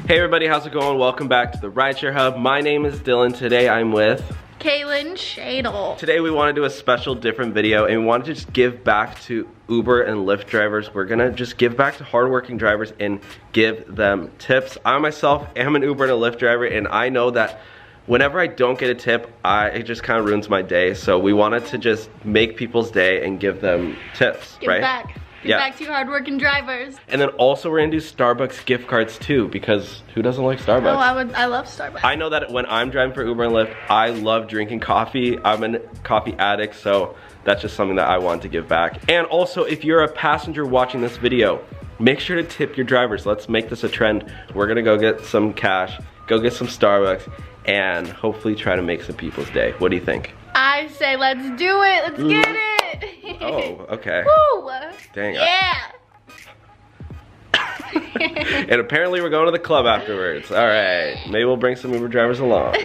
Hey everybody, how's it going? Welcome back to the Rideshare Hub. My name is Dylan. Today I'm with Kaylin Shadle. Today we want to do a special different video and we want to just give back to Uber and Lyft drivers. We're gonna just give back to hardworking drivers and give them tips. I myself am an Uber and a Lyft driver, and I know that whenever I don't get a tip, it just kind of ruins my day. So we wanted to just make people's day and give them tips, Give right? back. Give back to hardworking drivers. And then also we're gonna do Starbucks gift cards too, because who doesn't like Starbucks? Oh, I love Starbucks. I know that when I'm driving for Uber and Lyft, I love drinking coffee. I'm a coffee addict, so that's just something that I want to give back. And also, if you're a passenger watching this video, make sure to tip your drivers. Let's make this a trend. We're gonna go get some cash, go get some Starbucks, and hopefully try to make some people's day. What do you think? I say let's do it. Let's get it. Oh, okay. Woo! Dang. Yeah. And apparently we're going to the club afterwards. All right, maybe we'll bring some Uber drivers along.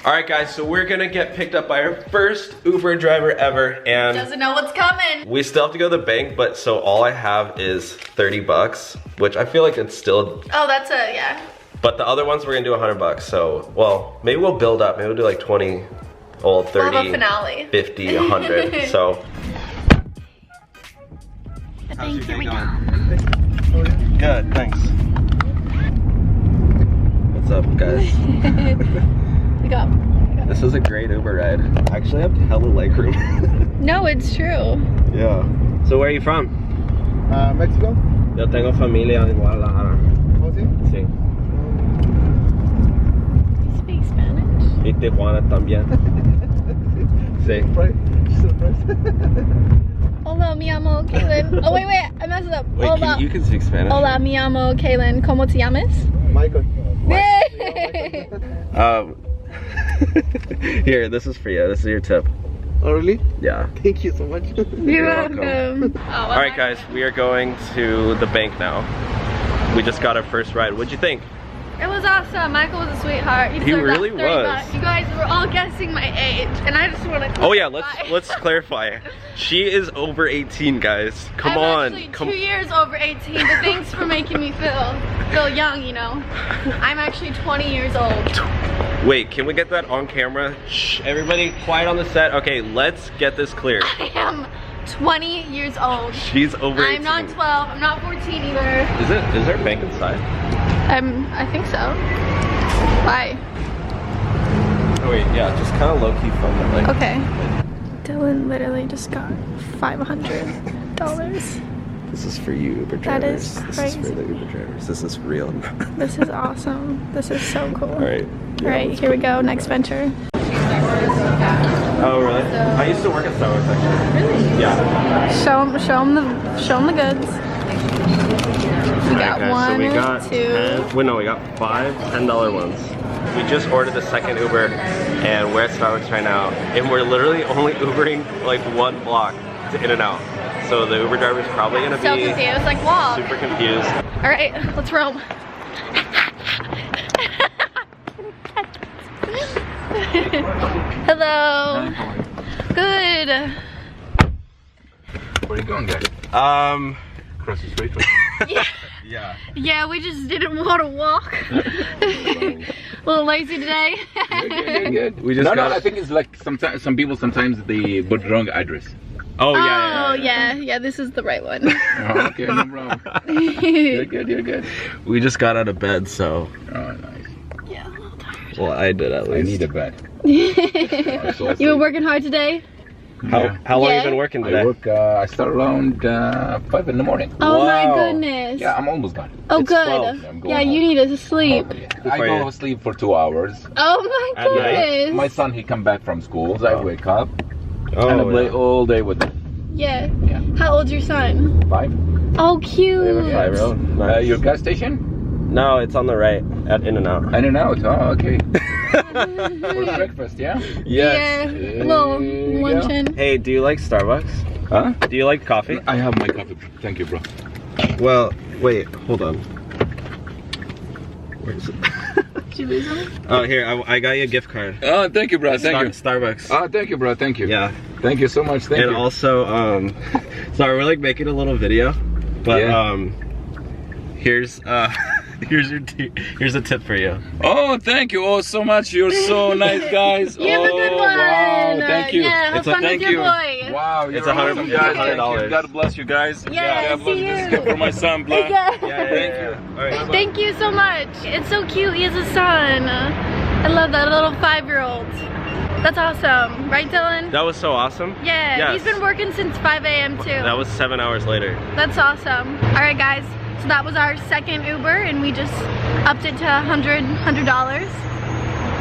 All right guys, so we're gonna get picked up by our first Uber driver ever, and doesn't know what's coming. we still have to go to the bank, but so all I have is 30 bucks, which I feel like it's still. Oh, that's a, yeah. But the other ones we're gonna do 100 bucks, so, well, maybe we'll build up. Maybe we'll do like 20, well, 30, we'll have a finale. 50, 100, so. I think here we go. Good, thanks. What's up, guys? We go. This is a great Uber ride. I actually have hella leg room. No, it's true. Yeah. So where are you from? Mexico. Yo tengo familia en Guadalajara. Oh, sí? Sí. You speak Spanish? Y Tijuana también. Sí. Hola, mi amo, Kaylin. Oh, wait, I messed up. Wait, Hola. you can speak Spanish. Hola, mi amo, Kaylin. ¿Cómo te llamas? Michael. Here, this is for you. This is your tip. Oh, really? Yeah. Thank you so much. You're welcome. welcome. All right, guys, we are going to the bank now. We just got our first ride. What'd you think? It was awesome. Michael was a sweetheart. He deserved really that 30 was. bucks. You guys were all guessing my age, and I just want to. Oh yeah, let's clarify. She is over 18, guys. Come on. I'm actually 2 years over 18, but thanks for making me feel young, you know. I'm actually 20 years old. Wait, can we get that on camera? Shh, everybody quiet on the set. Okay, let's get this clear. I am 20 years old. She's over 18. I'm not 12. I'm not 14 either. Is there a bank inside? I think so. Why? Oh wait, yeah, just kind of low-key film it. Like, Okay. Dylan literally just got $500. This is for you, Uber That drivers. is This crazy. is for the Uber drivers. This is real. This is awesome. This is so cool. All right. All right, here we go. Next venture. Oh really? I used to work at Starbucks actually. Really? Yeah. Show them the goods. We got Okay, one, so we got 2. 10, wait, no, we got 5 $10 ones. We just ordered the second Uber, and we're at Starbucks right now, and we're literally only Ubering like 1 block to In-N-Out. So the Uber driver's probably gonna So be confused, like walk. super confused. All right, let's roam. Hello. Good. Where are you going, guys? Across the street. Yeah. Yeah. Yeah, we just didn't want to walk. A little lazy today. Good. We just got. I think it's like sometimes some people they put wrong address. Oh Oh yeah. yeah, this is the right one. Oh, okay, no problem. You're good. We just got out of bed, so. Oh, nice. Yeah, a little tired. Well, I did at I least. need a bed. You were working hard today? How long Yeah. have you been working today? I work. I start around 5 in the morning. Oh my Wow. goodness. Yeah, I'm almost done. Oh It's good. 12. I'm going Yeah, home. you need to sleep. Oh, yeah. Good I for go you. to sleep for 2 hours. Oh my At night? goodness. My son, he come back from school, so I wake up and I Oh, play yeah. all day with him. Yeah. Yeah. How old's your son? 5. Oh We have a cute. 5-year-old. Nice. Your gas station? No, it's on the right at In-N-Out. I don't know. Oh, okay. For breakfast, yeah? Yeah. Little There you go. luncheon. Hey, do you like Starbucks? Huh? Do you like coffee? I have my coffee. Thank you, bro. Well, wait, hold on. Where is it? Did you lose them? Oh, here, I got you a gift card. Oh, thank you, bro. Thank you. Starbucks. Oh, thank you, bro. Thank you. Yeah. Thank you so much. Thank And you. also, sorry, we're like making a little video, but Yeah. here's Here's a tip for you. Oh, thank you all so much. You're so nice, guys. You have a good one. Wow, thank you. Yeah, have fun with your boy. Wow, It's you're $100. awesome, guys. Thank you. God bless you guys. Yeah, God bless see you. This is you. gift for my son, blah. Yeah. Thank you. All right. Thank you so much. It's so cute. He has a son. I love that little 5-year-old. That's awesome. Right, Dylan? That was so awesome. Yeah, Yes. he's been working since 5 a.m. too. That was 7 hours later. That's awesome. All right, guys. So that was our second Uber, and we just upped it to $100.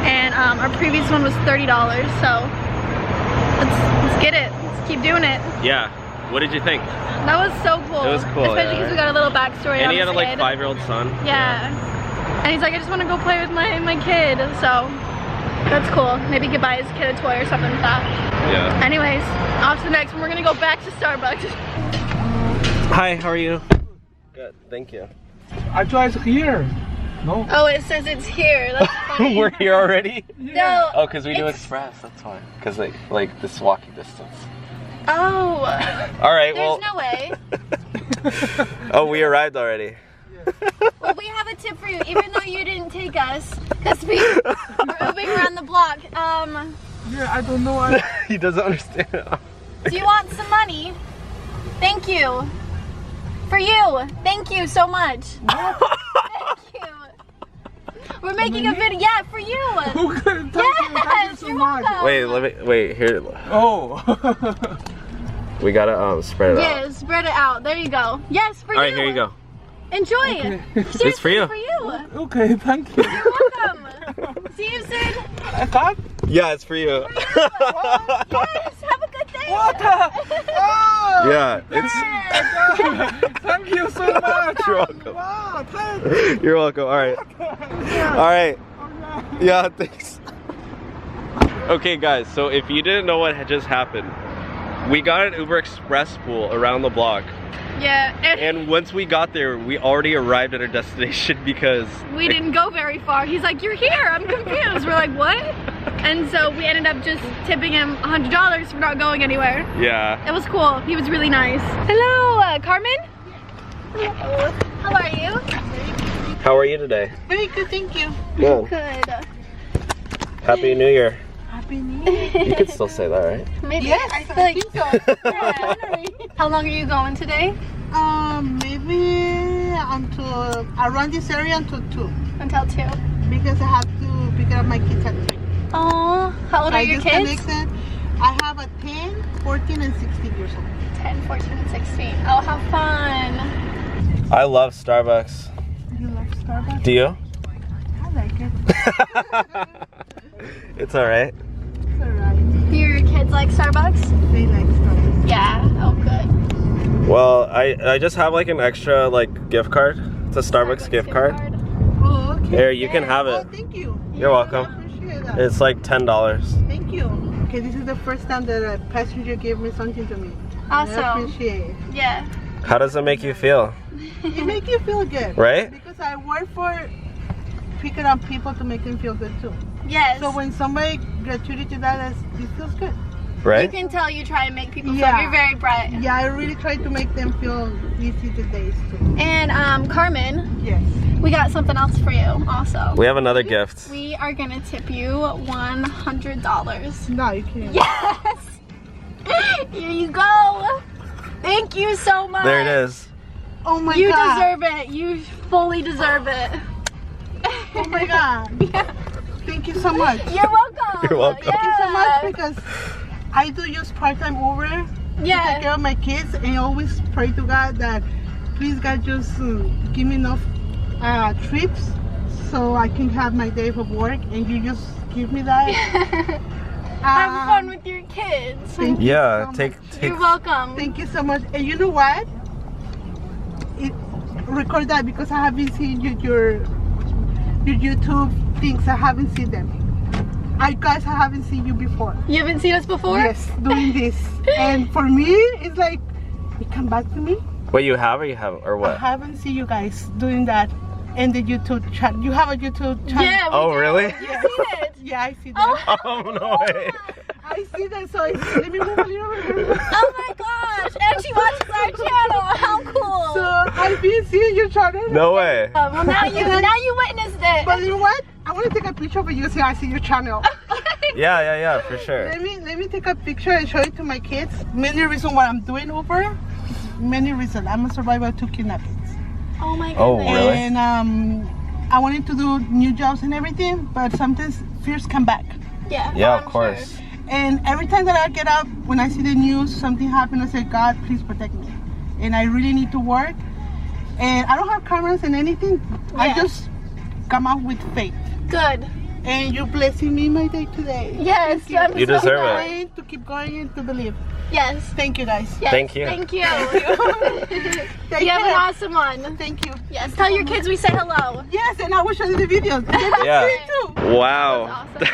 And our previous one was $30. So let's get it. Let's keep doing it. Yeah. What did you think? That was so cool. It was cool, especially because we got a little backstory And on he had a his like kid. 5-year-old son. Yeah. And he's like, I just want to go play with my kid. So that's cool. Maybe he could buy his kid a toy or something like that. Yeah. Anyways, off to the next one. We're gonna go back to Starbucks. Hi, how are you? Good, thank you. I tried here. No. Oh, it says it's here. That's funny. We're here already? No. Oh, because we do it's- express, that's why. Because like this walking distance. Oh. All right, There's well. no way. Oh, we arrived already. Well, we have a tip for you, even though you didn't take us, because we are Ubering around the block. Yeah, I don't know. He doesn't understand. Do you want some money? Thank you. For you. Thank you so much. Thank you. We're making a video. Yeah, for you. Thank Yes, you so you're much. welcome. Wait, here. Oh. We gotta spread it out. Yeah, spread it out. There you go. Yes, for you. All right, here you go. Enjoy. Okay. Seriously, It's for you. For you. Okay, thank you. You're welcome. See you soon. I can't. Yeah, it's for you. Yes, have a good day. Water. Oh. Yeah, it's. Thank you so much. You're welcome. Wow, thanks. You're welcome. All right. All right. Yeah, thanks. Okay, guys. So if you didn't know what had just happened, we got an Uber Express pool around the block. Yeah, And once we got there, we already arrived at our destination because we didn't go very far. He's like, you're here. I'm confused. We're like, what? And so we ended up just tipping him $100 for not going anywhere. Yeah. It was cool. He was really nice. Hello, Carmen. Hello. How are you? How are you today? Very good, thank you. Good. Good. Happy New Year. Happy New Year. You could still say that, right? Maybe. Yes, I feel like- think so. How long are you going today? Maybe until around this area until 2, Until 2. because I have to pick up my kids at 3. Oh, how old are your kids? Disconnected. I have a 10, 14, and 16 years old. 10, 14, and 16. Oh, how fun. I love Starbucks. You love Starbucks? Do you? I like it. It's alright. It's alright. Do your kids like Starbucks? They like Starbucks. Yeah. Oh, good. Well, I just have like an extra like gift card. It's a Starbucks gift card. Oh, okay. Here, you can have Oh, it. thank you. You're welcome. I appreciate that. It's like $10. Thank you. Okay, this is the first time that a passenger gave me something to me. Awesome. I appreciate it. Yeah. How does it make you feel? It makes you feel good. Right? Because I work for picking up people to make them feel good too. Yes. So when somebody gratuity to that, it feels good. You Right? can tell you try and make people feel Yeah. you're very bright. Yeah, I really try to make them feel easy the days too. And Carmen, Yes. we got something else for you also. We have another gift. We are gonna tip you $100. No, you can't. Yes! Here you go! Thank you so much! There it is. Oh my You god. deserve it. You fully deserve it. Oh my god. Yeah. Thank you so much. You're welcome. You're welcome. Thank you so Yeah. much because I do use part-time Uber to take Yeah. care of my kids, and I always pray to God that please God just give me enough trips so I can have my day of work, and you just give me that. Have fun with your kids. Thank you Yeah, so take much. You're welcome. Thank you so much. And you know what? Record that because I haven't seen your YouTube things. I haven't seen them. I haven't seen you before. You haven't seen us before? Yes, doing this. And for me, it's like, it come back to me. Wait, you have or I what? haven't seen you guys doing that in the YouTube channel. You have a YouTube channel? Yeah. We Oh, do. really? You seen it? Yeah, I see that. Oh, Oh, no way. I see that. So let me move a little bit. oh my gosh! and she watches our channel. How cool. So I've been seeing your channel. No way. Well, now you witnessed it. But you know what? I want to take a picture of you so I see your channel. Yeah, for sure. Let me take a picture and show it to my kids. Many reasons why I'm doing Uber. Many reasons. I'm a survivor of 2 kidnappings. Oh my goodness. Oh, really? And I wanted to do new jobs and everything, but sometimes fears come back. Yeah. Yeah, I'm of course. sure. And every time that I get up, when I see the news, something happened, I say, God, please protect me. And I really need to work. And I don't have cameras and anything. I Yeah. just come out with faith. Good. And you're blessing me my day today. Yes. Thank you. I'm You so deserve glad. it. To keep going and to believe. Yes. Thank you, guys. Yes. Thank you. Thank you. Thank You have an you. awesome one. Thank you. Yes. Tell your kids we say hello. Yes, and I will show you the videos. They can Yeah. see it too. Wow. Awesome.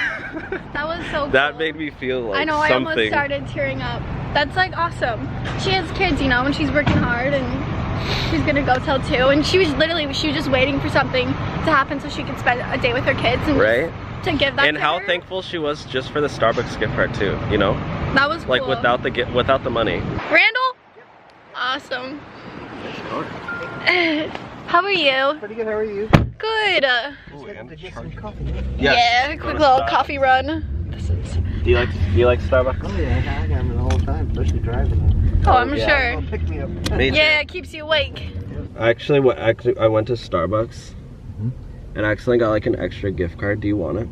That was so cool. That made me feel like I know, I almost something. started tearing up. That's like awesome. She has kids, you know, and she's working hard and she's gonna go till 2. And she was just waiting for something to happen so she could spend a day with her kids and Right? to give that And to how her. thankful she was just for the Starbucks gift card too, you know? That was cool. Like without the money. Randall? Awesome. How are you? Pretty good, how are you? Good. To get some coffee. Yeah, quick little coffee run. This is... Do you like Starbucks? Oh yeah, I got them the whole time, especially driving. Oh, I'm yeah. Oh, sure. pick me up. Me too. Yeah, it keeps you awake. Actually, I went to Starbucks and I actually got like an extra gift card. Do you want it?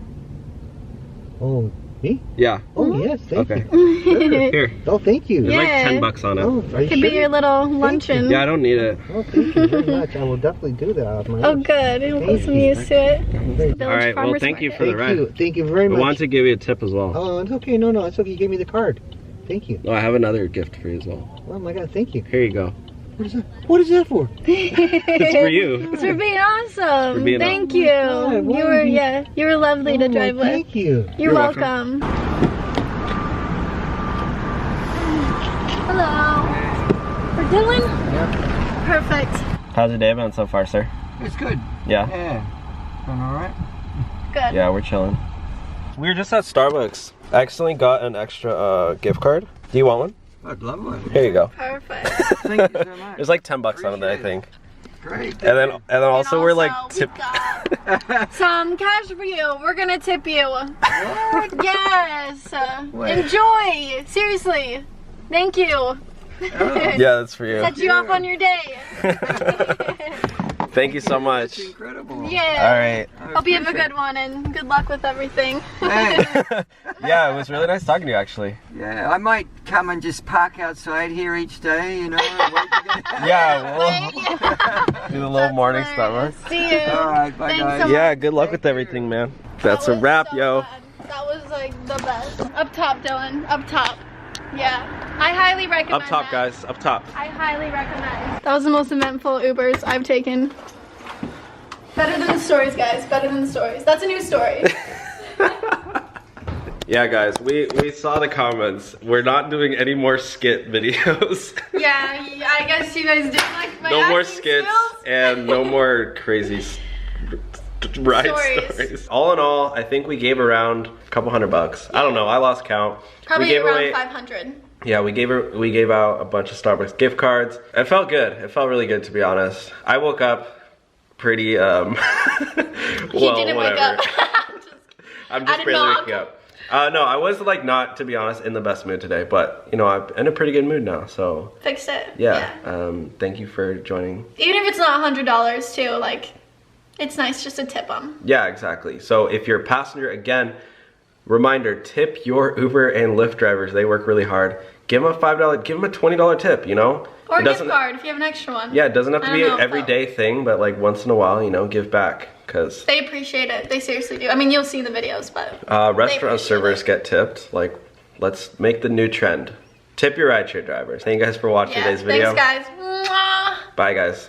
Oh, me? Yeah. Oh yes, thank Okay. you. Here. Oh, thank you. There's like Yeah. $10 on it. Oh, are you Could sure? be your little luncheon. Yeah, I don't need it. Oh, thank you very much. I will definitely do that out of my Oh, own. good. You'll get Thank some you. used to it. Village All right. Well, Farmers thank you Market. for the Thank ride. you. Thank you very I much. wanted to give you a tip as well. Oh, it's okay. No, it's okay. You gave me the card. Thank you. Oh, I have another gift for you as well. Oh my God, thank you. Here you go. What is that? What is that for? It's for you. It's for being awesome. For being Thank awesome. you. Oh my God, You were why you were lovely to Oh, drive with. Thank you. You're welcome. welcome. Hello. We're doing? Yeah. Perfect. How's your day been so far, sir? It's good. Yeah. Yeah. Doing all right. Good. Yeah, we're chilling. We were just at Starbucks. I accidentally got an extra gift card. Do you want one? I'd love one. Here you go. Perfect. Thank you so much. There's like $10 on it, I think. Great. And then also we're like we've tip. got some cash for you. We're gonna tip you. Yes. Wait. Enjoy. Seriously. Thank you. Yeah, that's for you. Set you off on your day. Thank you so That's much. incredible. Yeah. All right. Hope you have a good one and good luck with everything. Hey. Yeah, it was really nice talking to you actually. Yeah, I might come and just park outside here each day, you know, and wait to get Yeah, we'll do the little morning Starbucks. See you. All right, bye Thanks guys. so Yeah, good luck with everything, man. That's a That was wrap, so yo. fun. That was like the best. Up top, Dylan. Up top. Yeah. I highly recommend Up top, that. guys. Up top. I highly recommend. That was the most eventful Ubers I've taken. Better than the stories, guys. Better than the stories. That's a new story. Yeah, guys, we saw the comments. We're not doing any more skit videos. Yeah, I guess you guys did like my No more acting skits skills. and no more crazy ride stories. All in all, I think we gave around a couple $100. I don't know. I lost count. Probably we gave around away, 500. Yeah, we gave out a bunch of Starbucks gift cards. It felt good. It felt really good, to be honest. I woke up pretty well, He didn't wake whatever. up. I'm I just did barely not. waking up. No, I was like not, to be honest, in the best mood today, but you know, I'm in a pretty good mood now, so Fixed it. yeah. Thank you for joining. Even if it's not $100 too, like, it's nice just to tip them. Yeah, exactly. So if you're a passenger, again, reminder, tip your Uber and Lyft drivers. They work really hard. Give them a $5, give them a $20 tip, you know? Or It a gift doesn't- card if you have an extra one. Yeah, it doesn't have to I be don't an know if everyday thing, but like once in a while, you know, give back. Because They appreciate it. They seriously do. I mean, you'll see the videos, but restaurant appreciate servers it. get tipped. Like, let's make the new trend. Tip your rideshare drivers. Thank you guys for watching yeah. today's video. Thanks, guys. Mwah. Bye, guys.